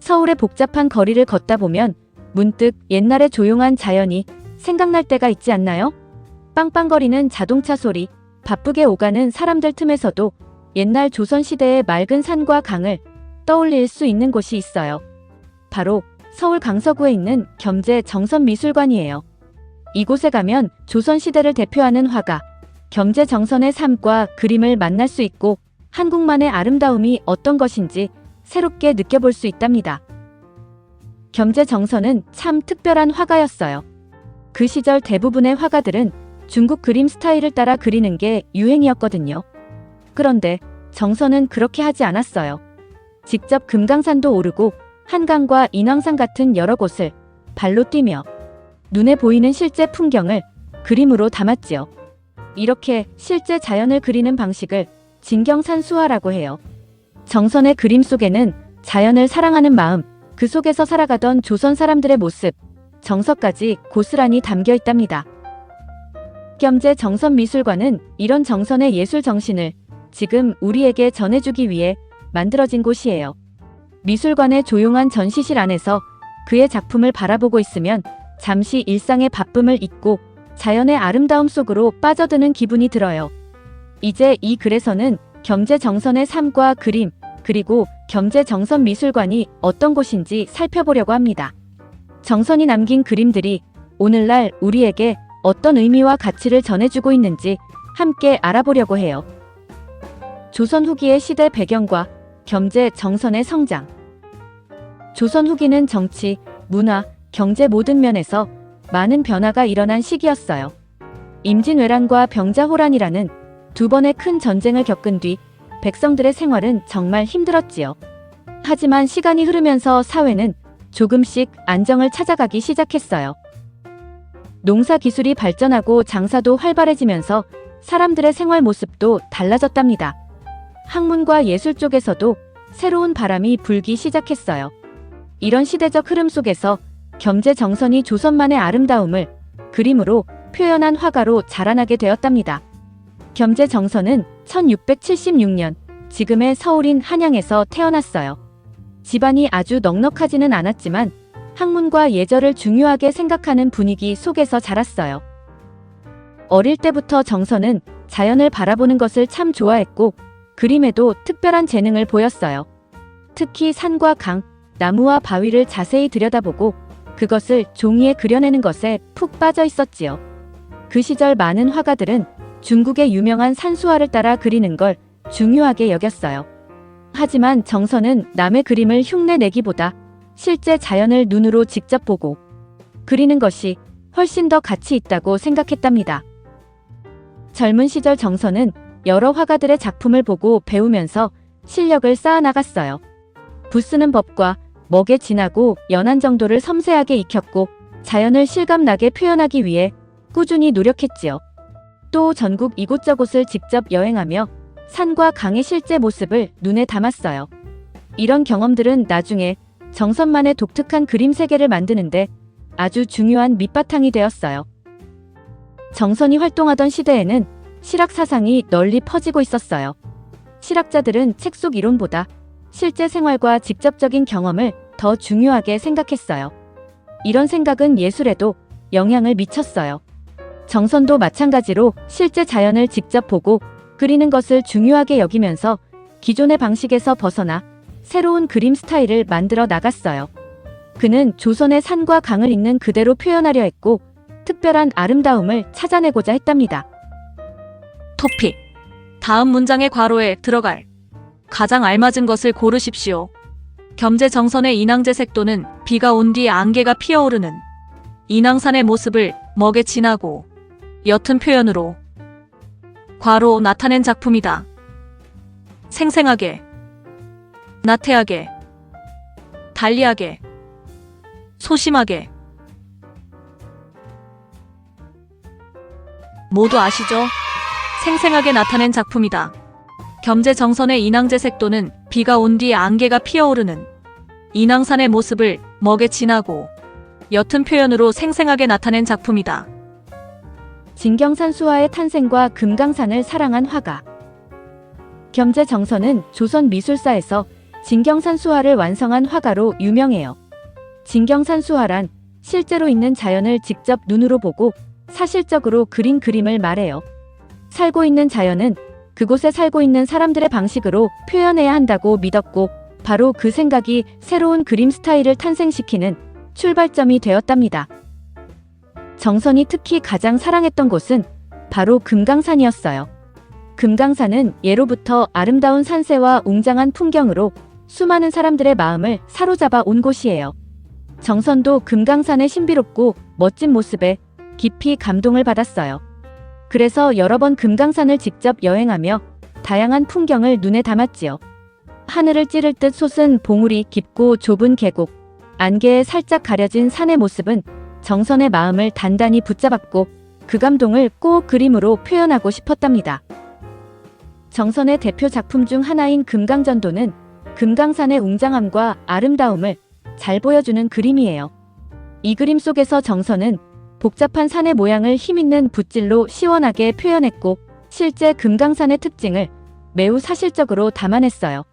서울의 복잡한 거리를 걷다 보면 문득 옛날의 조용한 자연이 생각날 때가 있지 않나요? 빵빵거리는 자동차 소리, 바쁘게 오가는 사람들 틈에서도 옛날 조선시대의 맑은 산과 강을 떠올릴 수 있는 곳이 있어요. 바로 서울 강서구에 있는 겸재 정선미술관이에요. 이곳에 가면 조선시대를 대표하는 화가 겸재 정선의 삶과 그림을 만날 수 있고 한국만의 아름다움이 어떤 것인지 새롭게 느껴볼 수 있답니다. 겸재 정선은 참 특별한 화가였어요. 그 시절 대부분의 화가들은 중국 그림 스타일을 따라 그리는 게 유행이었거든요. 그런데 정선은 그렇게 하지 않았어요. 직접 금강산도 오르고 한강과 인왕산 같은 여러 곳을 발로 뛰며 눈에 보이는 실제 풍경을 그림으로 담았지요. 이렇게 실제 자연을 그리는 방식을 진경산수화라고 해요. 정선의 그림 속에는 자연을 사랑하는 마음, 그 속에서 살아가던 조선 사람들의 모습, 정서까지 고스란히 담겨 있답니다. 겸재 정선미술관은 이런 정선의 예술 정신을 지금 우리에게 전해주기 위해 만들어진 곳이에요. 미술관의 조용한 전시실 안에서 그의 작품을 바라보고 있으면 잠시 일상의 바쁨을 잊고 자연의 아름다움 속으로 빠져드는 기분이 들어요. 이제 이 글에서는 겸재 정선의 삶과 그림, 그리고 겸재 정선미술관이 어떤 곳인지 살펴보려고 합니다. 정선이 남긴 그림들이 오늘날 우리에게 어떤 의미와 가치를 전해주고 있는지 함께 알아보려고 해요. 조선 후기의 시대 배경과 겸재 정선의 성장. 조선 후기는 정치, 문화, 경제 모든 면에서 많은 변화가 일어난 시기였어요. 임진왜란과 병자호란이라는 두 번의 큰 전쟁을 겪은 뒤 백성들의 생활은 정말 힘들었지요. 하지만 시간이 흐르면서 사회는 조금씩 안정을 찾아가기 시작했어요. 농사 기술이 발전하고 장사도 활발해지면서 사람들의 생활 모습도 달라졌답니다. 학문과 예술 쪽에서도 새로운 바람이 불기 시작했어요. 이런 시대적 흐름 속에서 겸재 정선이 조선만의 아름다움을 그림으로 표현한 화가로 자라나게 되었답니다. 겸재 정선은 1676년 지금의 서울인 한양에서 태어났어요. 집안이 아주 넉넉하지는 않았지만 학문과 예절을 중요하게 생각하는 분위기 속에서 자랐어요. 어릴 때부터 정선은 자연을 바라보는 것을 참 좋아했고 그림에도 특별한 재능을 보였어요. 특히 산과 강, 나무와 바위를 자세히 들여다보고 그것을 종이에 그려내는 것에 푹 빠져 있었지요. 그 시절 많은 화가들은 중국의 유명한 산수화를 따라 그리는 걸 중요하게 여겼어요. 하지만 정선은 남의 그림을 흉내내기보다 실제 자연을 눈으로 직접 보고 그리는 것이 훨씬 더 가치 있다고 생각했답니다. 젊은 시절 정선은 여러 화가들의 작품을 보고 배우면서 실력을 쌓아나갔어요. 붓쓰는 법과 먹의 진하고 연한 정도를 섬세하게 익혔고 자연을 실감나게 표현하기 위해 꾸준히 노력했지요. 또 전국 이곳저곳을 직접 여행하며 산과 강의 실제 모습을 눈에 담았어요. 이런 경험들은 나중에 정선만의 독특한 그림 세계를 만드는데 아주 중요한 밑바탕이 되었어요. 정선이 활동하던 시대에는 실학 사상이 널리 퍼지고 있었어요. 실학자들은 책 속 이론보다 실제 생활과 직접적인 경험을 더 중요하게 생각했어요. 이런 생각은 예술에도 영향을 미쳤어요. 정선도 마찬가지로 실제 자연을 직접 보고 그리는 것을 중요하게 여기면서 기존의 방식에서 벗어나 새로운 그림 스타일을 만들어 나갔어요. 그는 조선의 산과 강을 있는 그대로 표현하려 했고 특별한 아름다움을 찾아내고자 했답니다. 토픽. 다음 문장의 괄호에 들어갈 가장 알맞은 것을 고르십시오. 겸재 정선의 인왕제 색도는 비가 온 뒤 안개가 피어오르는 인왕산의 모습을 먹에 진하고 옅은 표현으로 괄호 나타낸 작품이다. 생생하게, 나태하게, 달리하게, 소심하게. 모두 아시죠? 생생하게 나타낸 작품이다. 겸재 정선의 인왕제 색도는 비가 온 뒤 안개가 피어오르는 인왕산의 모습을 먹에 진하고 옅은 표현으로 생생하게 나타낸 작품이다. 진경산수화의 탄생과 금강산을 사랑한 화가. 겸재 정선은 조선 미술사에서 진경산수화를 완성한 화가로 유명해요. 진경산수화란 실제로 있는 자연을 직접 눈으로 보고 사실적으로 그린 그림을 말해요. 살고 있는 자연은 그곳에 살고 있는 사람들의 방식으로 표현해야 한다고 믿었고, 바로 그 생각이 새로운 그림 스타일을 탄생시키는 출발점이 되었답니다. 정선이 특히 가장 사랑했던 곳은 바로 금강산이었어요. 금강산은 예로부터 아름다운 산세와 웅장한 풍경으로 수많은 사람들의 마음을 사로잡아 온 곳이에요. 정선도 금강산의 신비롭고 멋진 모습에 깊이 감동을 받았어요. 그래서 여러 번 금강산을 직접 여행하며 다양한 풍경을 눈에 담았지요. 하늘을 찌를 듯 솟은 봉우리, 깊고 좁은 계곡, 안개에 살짝 가려진 산의 모습은 정선의 마음을 단단히 붙잡았고, 그 감동을 꼭 그림으로 표현하고 싶었답니다. 정선의 대표 작품 중 하나인 금강전도는 금강산의 웅장함과 아름다움을 잘 보여주는 그림이에요. 이 그림 속에서 정선은 복잡한 산의 모양을 힘있는 붓질로 시원하게 표현했고, 실제 금강산의 특징을 매우 사실적으로 담아냈어요.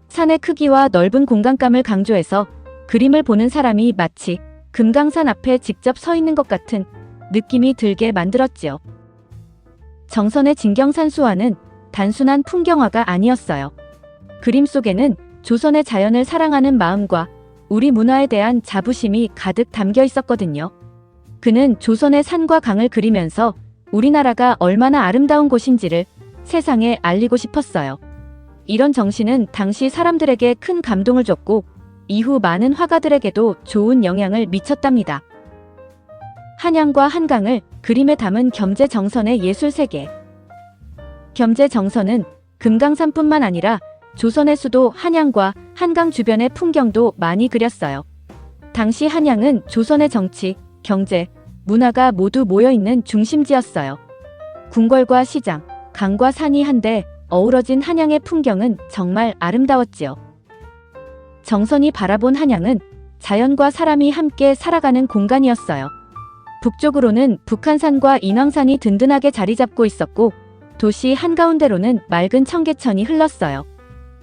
산의 크기와 넓은 공간감을 강조해서 그림을 보는 사람이 마치 금강산 앞에 직접 서 있는 것 같은 느낌이 들게 만들었지요. 정선의 진경산수화는 단순한 풍경화가 아니었어요. 그림 속에는 조선의 자연을 사랑하는 마음과 우리 문화에 대한 자부심이 가득 담겨 있었거든요. 그는 조선의 산과 강을 그리면서 우리나라가 얼마나 아름다운 곳인지를 세상에 알리고 싶었어요. 이런 정신은 당시 사람들에게 큰 감동을 줬고, 이후 많은 화가들에게도 좋은 영향을 미쳤답니다. 한양과 한강을 그림에 담은 겸재정선의 예술세계. 겸재정선은 금강산뿐만 아니라 조선의 수도 한양과 한강 주변의 풍경도 많이 그렸어요. 당시 한양은 조선의 정치, 경제, 문화가 모두 모여있는 중심지였어요. 궁궐과 시장, 강과 산이 한데 어우러진 한양의 풍경은 정말 아름다웠지요. 정선이 바라본 한양은 자연과 사람이 함께 살아가는 공간이었어요. 북쪽으로는 북한산과 인왕산이 든든하게 자리 잡고 있었고, 도시 한가운데로는 맑은 청계천이 흘렀어요.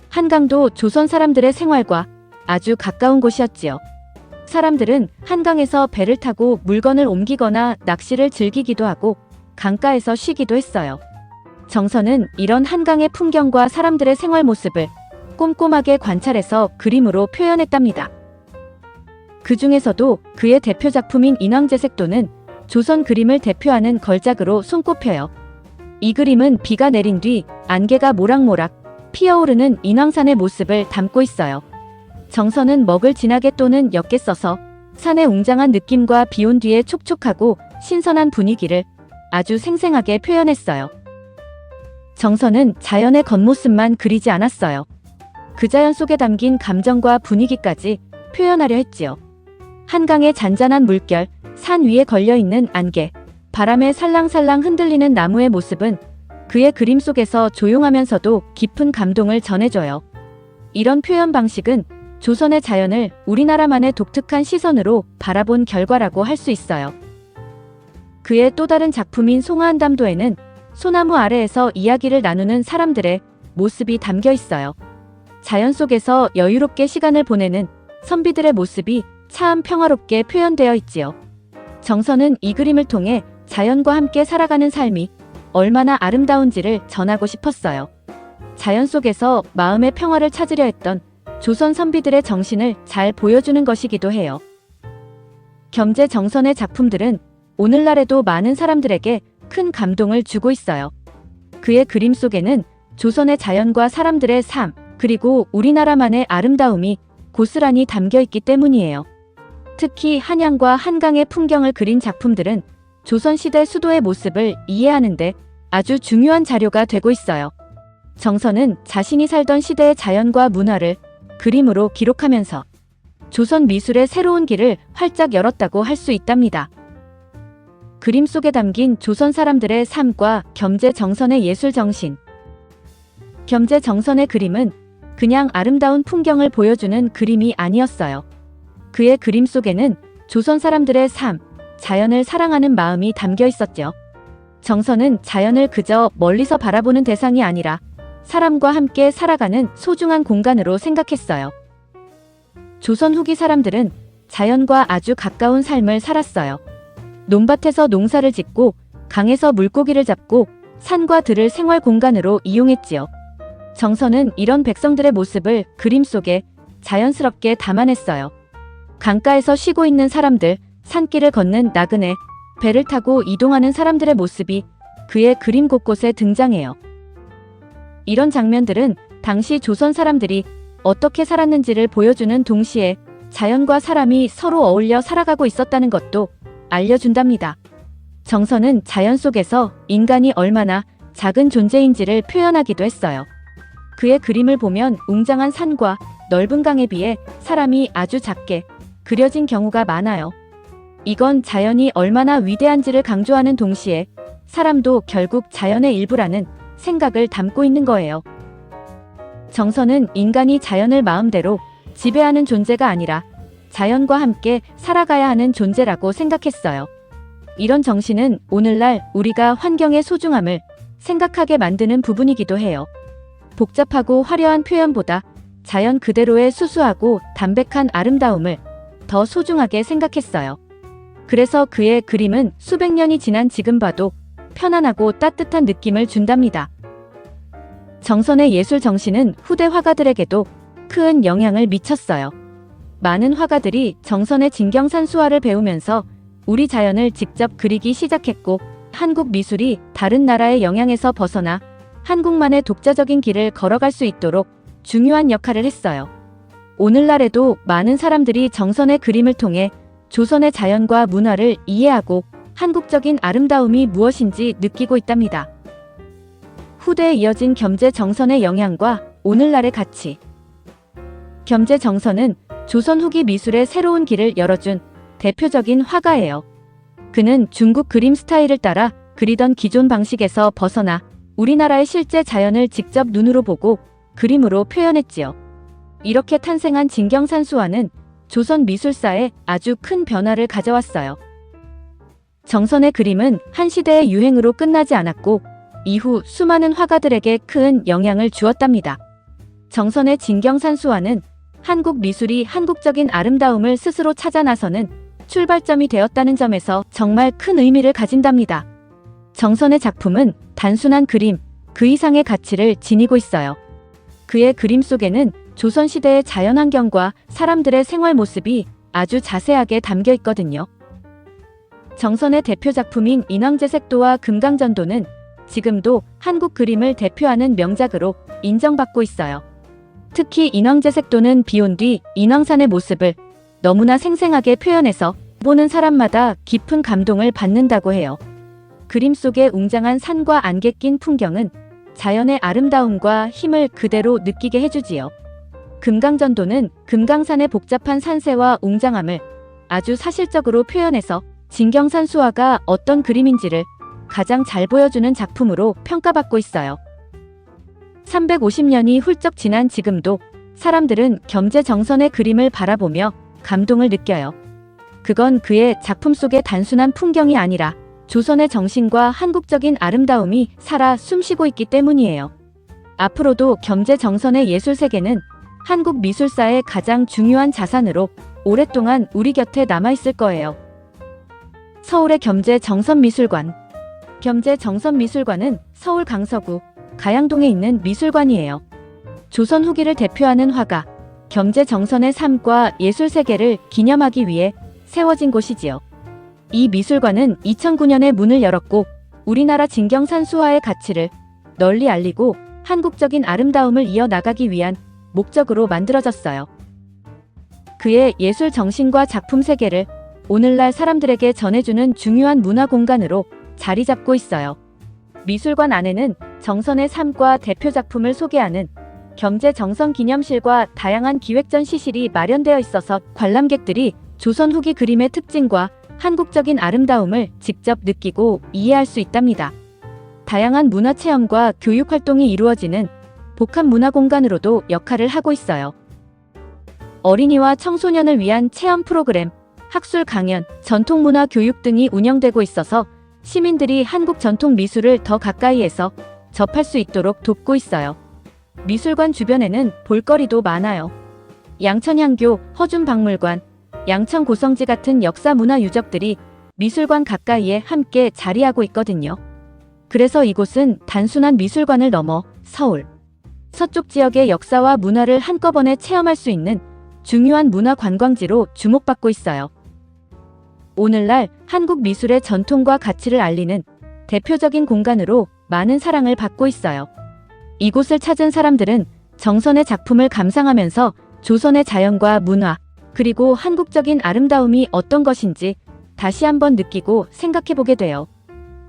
한강도 조선 사람들의 생활과 아주 가까운 곳이었지요. 사람들은 한강에서 배를 타고 물건을 옮기거나 낚시를 즐기기도 하고 강가에서 쉬기도 했어요. 정선은 이런 한강의 풍경과 사람들의 생활 모습을 꼼꼼하게 관찰해서 그림으로 표현했답니다. 그 중에서도 그의 대표 작품인 인왕제색도는 조선 그림을 대표하는 걸작으로 손꼽혀요. 이 그림은 비가 내린 뒤 안개가 모락모락 피어오르는 인왕산의 모습을 담고 있어요. 정선은 먹을 진하게 또는 옅게 써서 산의 웅장한 느낌과 비온 뒤의 촉촉하고 신선한 분위기를 아주 생생하게 표현했어요. 정선은 자연의 겉모습만 그리지 않았어요. 그 자연 속에 담긴 감정과 분위기까지 표현하려 했지요. 한강의 잔잔한 물결, 산 위에 걸려있는 안개, 바람에 살랑살랑 흔들리는 나무의 모습은 그의 그림 속에서 조용하면서도 깊은 감동을 전해줘요. 이런 표현 방식은 조선의 자연을 우리나라만의 독특한 시선으로 바라본 결과라고 할 수 있어요. 그의 또 다른 작품인 송하한담도에는 소나무 아래에서 이야기를 나누는 사람들의 모습이 담겨 있어요. 자연 속에서 여유롭게 시간을 보내는 선비들의 모습이 참 평화롭게 표현되어 있지요. 정선은 이 그림을 통해 자연과 함께 살아가는 삶이 얼마나 아름다운지를 전하고 싶었어요. 자연 속에서 마음의 평화를 찾으려 했던 조선 선비들의 정신을 잘 보여주는 것이기도 해요. 겸재정선의 작품들은 오늘날에도 많은 사람들에게 큰 감동을 주고 있어요. 그의 그림 속에는 조선의 자연과 사람들의 삶, 그리고 우리나라만의 아름다움이 고스란히 담겨 있기 때문이에요. 특히 한양과 한강의 풍경을 그린 작품들은 조선시대 수도의 모습을 이해하는데 아주 중요한 자료가 되고 있어요. 정선은 자신이 살던 시대의 자연과 문화를 그림으로 기록하면서 조선 미술의 새로운 길을 활짝 열었다고 할 수 있답니다. 그림 속에 담긴 조선 사람들의 삶과 겸재정선의 예술 정신. 겸재정선의 그림은 그냥 아름다운 풍경을 보여주는 그림이 아니었어요. 그의 그림 속에는 조선 사람들의 삶, 자연을 사랑하는 마음이 담겨 있었죠. 정선은 자연을 그저 멀리서 바라보는 대상이 아니라 사람과 함께 살아가는 소중한 공간으로 생각했어요. 조선 후기 사람들은 자연과 아주 가까운 삶을 살았어요. 논밭에서 농사를 짓고 강에서 물고기를 잡고 산과 들을 생활 공간으로 이용했지요. 정서는 이런 백성들의 모습을 그림 속에 자연스럽게 담아냈어요. 강가에서 쉬고 있는 사람들, 산길을 걷는 나그네, 배를 타고 이동하는 사람들의 모습이 그의 그림 곳곳에 등장해요. 이런 장면들은 당시 조선 사람들이 어떻게 살았는지를 보여주는 동시에 자연과 사람이 서로 어울려 살아가고 있었다는 것도 알려준답니다. 정서는 자연 속에서 인간이 얼마나 작은 존재인지를 표현하기도 했어요. 그의 그림을 보면 웅장한 산과 넓은 강에 비해 사람이 아주 작게 그려진 경우가 많아요. 이건 자연이 얼마나 위대한지를 강조하는 동시에 사람도 결국 자연의 일부라는 생각을 담고 있는 거예요. 정서는 인간이 자연을 마음대로 지배하는 존재가 아니라 자연과 함께 살아가야 하는 존재라고 생각했어요. 이런 정신은 오늘날 우리가 환경의 소중함을 생각하게 만드는 부분이기도 해요. 복잡하고 화려한 표현보다 자연 그대로의 수수하고 담백한 아름다움을 더 소중하게 생각했어요. 그래서 그의 그림은 수백 년이 지난 지금 봐도 편안하고 따뜻한 느낌을 준답니다. 정선의 예술 정신은 후대 화가들에게도 큰 영향을 미쳤어요. 많은 화가들이 정선의 진경산수화를 배우면서 우리 자연을 직접 그리기 시작했고, 한국 미술이 다른 나라의 영향에서 벗어나 한국만의 독자적인 길을 걸어갈 수 있도록 중요한 역할을 했어요. 오늘날에도 많은 사람들이 정선의 그림을 통해 조선의 자연과 문화를 이해하고 한국적인 아름다움이 무엇인지 느끼고 있답니다. 후대에 이어진 겸재 정선의 영향과 오늘날의 가치. 겸재 정선은 조선 후기 미술의 새로운 길을 열어준 대표적인 화가예요. 그는 중국 그림 스타일을 따라 그리던 기존 방식에서 벗어나 우리나라의 실제 자연을 직접 눈으로 보고 그림으로 표현했지요. 이렇게 탄생한 진경산수화는 조선 미술사에 아주 큰 변화를 가져왔어요. 정선의 그림은 한 시대의 유행으로 끝나지 않았고 이후 수많은 화가들에게 큰 영향을 주었답니다. 정선의 진경산수화는 한국 미술이 한국적인 아름다움을 스스로 찾아 나서는 출발점이 되었다는 점에서 정말 큰 의미를 가진답니다. 정선의 작품은 단순한 그림, 그 이상의 가치를 지니고 있어요. 그의 그림 속에는 조선시대의 자연환경과 사람들의 생활 모습이 아주 자세하게 담겨 있거든요. 정선의 대표 작품인 인왕제색도와 금강전도는 지금도 한국 그림을 대표하는 명작으로 인정받고 있어요. 특히 인왕제색도는 비온 뒤 인왕산의 모습을 너무나 생생하게 표현해서 보는 사람마다 깊은 감동을 받는다고 해요. 그림 속의 웅장한 산과 안개 낀 풍경은 자연의 아름다움과 힘을 그대로 느끼게 해주지요. 금강전도는 금강산의 복잡한 산세와 웅장함을 아주 사실적으로 표현해서 진경산수화가 어떤 그림인지를 가장 잘 보여주는 작품으로 평가받고 있어요. 350년이 훌쩍 지난 지금도 사람들은 겸재 정선의 그림을 바라보며 감동을 느껴요. 그건 그의 작품 속의 단순한 풍경이 아니라 조선의 정신과 한국적인 아름다움이 살아 숨쉬고 있기 때문이에요. 앞으로도 겸재 정선의 예술 세계는 한국 미술사의 가장 중요한 자산으로 오랫동안 우리 곁에 남아있을 거예요. 서울의 겸재 정선미술관. 겸재 정선미술관은 서울 강서구 가양동에 있는 미술관이에요. 조선 후기를 대표하는 화가 겸재 정선의 삶과 예술 세계를 기념하기 위해 세워진 곳이지요. 이 미술관은 2009년에 문을 열었고 우리나라 진경산수화의 가치를 널리 알리고 한국적인 아름다움을 이어나가기 위한 목적으로 만들어졌어요. 그의 예술 정신과 작품 세계를 오늘날 사람들에게 전해주는 중요한 문화 공간으로 자리 잡고 있어요. 미술관 안에는 정선의 삶과 대표 작품을 소개하는 겸재 정선 기념실과 다양한 기획전 시실이 마련되어 있어서 관람객들이 조선 후기 그림의 특징과 한국적인 아름다움을 직접 느끼고 이해할 수 있답니다. 다양한 문화 체험과 교육 활동이 이루어지는 복합 문화 공간으로도 역할을 하고 있어요. 어린이와 청소년을 위한 체험 프로그램, 학술 강연, 전통문화 교육 등이 운영되고 있어서 시민들이 한국 전통 미술을 더 가까이에서 접할 수 있도록 돕고 있어요. 미술관 주변에는 볼거리도 많아요. 양천향교, 허준박물관, 양천 고성지 같은 역사 문화 유적들이 미술관 가까이에 함께 자리하고 있거든요. 그래서 이곳은 단순한 미술관을 넘어 서울 서쪽 지역의 역사와 문화를 한꺼번에 체험할 수 있는 중요한 문화 관광지로 주목받고 있어요. 오늘날 한국 미술의 전통과 가치를 알리는 대표적인 공간으로 많은 사랑을 받고 있어요. 이곳을 찾은 사람들은 정선의 작품을 감상하면서 조선의 자연과 문화, 그리고 한국적인 아름다움이 어떤 것인지 다시 한번 느끼고 생각해보게 돼요.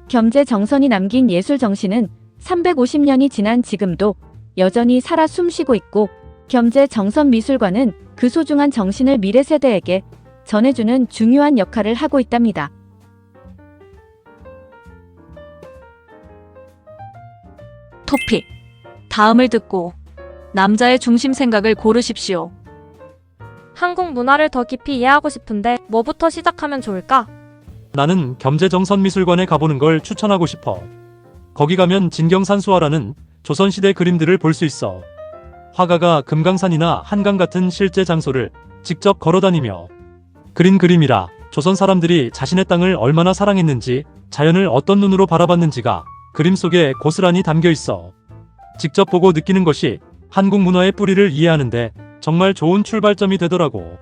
겸재 정선이 남긴 예술 정신은 350년이 지난 지금도 여전히 살아 숨쉬고 있고, 겸재 정선 미술관은 그 소중한 정신을 미래 세대에게 전해주는 중요한 역할을 하고 있답니다. 토픽. 다음을 듣고 남자의 중심 생각을 고르십시오. 한국 문화를 더 깊이 이해하고 싶은데 뭐부터 시작하면 좋을까? 나는 겸재정선미술관에 가보는 걸 추천하고 싶어. 거기 가면 진경산수화라는 조선시대 그림들을 볼 수 있어. 화가가 금강산이나 한강 같은 실제 장소를 직접 걸어다니며 그린 그림이라 조선 사람들이 자신의 땅을 얼마나 사랑했는지, 자연을 어떤 눈으로 바라봤는지가 그림 속에 고스란히 담겨 있어. 직접 보고 느끼는 것이 한국 문화의 뿌리를 이해하는데 정말 좋은 출발점이 되더라고.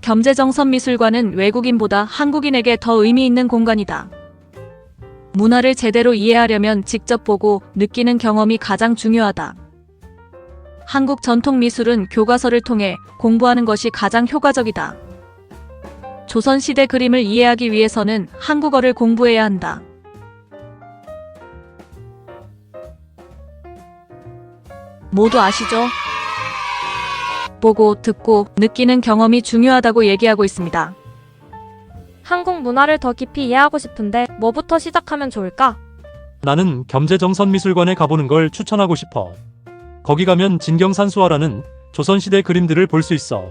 겸재정선미술관은 외국인보다 한국인에게 더 의미 있는 공간이다. 문화를 제대로 이해하려면 직접 보고 느끼는 경험이 가장 중요하다. 한국 전통 미술은 교과서를 통해 공부하는 것이 가장 효과적이다. 조선시대 그림을 이해하기 위해서는 한국어를 공부해야 한다. 모두 아시죠? 보고, 듣고, 느끼는 경험이 중요하다고 얘기하고 있습니다. 한국 문화를 더 깊이 이해하고 싶은데 뭐부터 시작하면 좋을까? 나는 겸재정선미술관에 가보는 걸 추천하고 싶어. 거기 가면 진경산수화라는 조선시대 그림들을 볼 수 있어.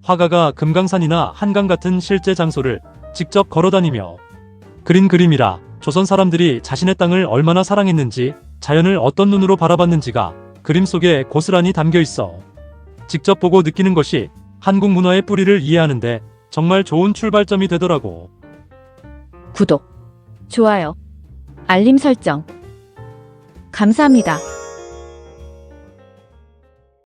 화가가 금강산이나 한강 같은 실제 장소를 직접 걸어다니며 그린 그림이라 조선 사람들이 자신의 땅을 얼마나 사랑했는지, 자연을 어떤 눈으로 바라봤는지가 그림 속에 고스란히 담겨 있어. 직접 보고 느끼는 것이 한국 문화의 뿌리를 이해하는데 정말 좋은 출발점이 되더라고. 구독, 좋아요, 알림 설정. 감사합니다.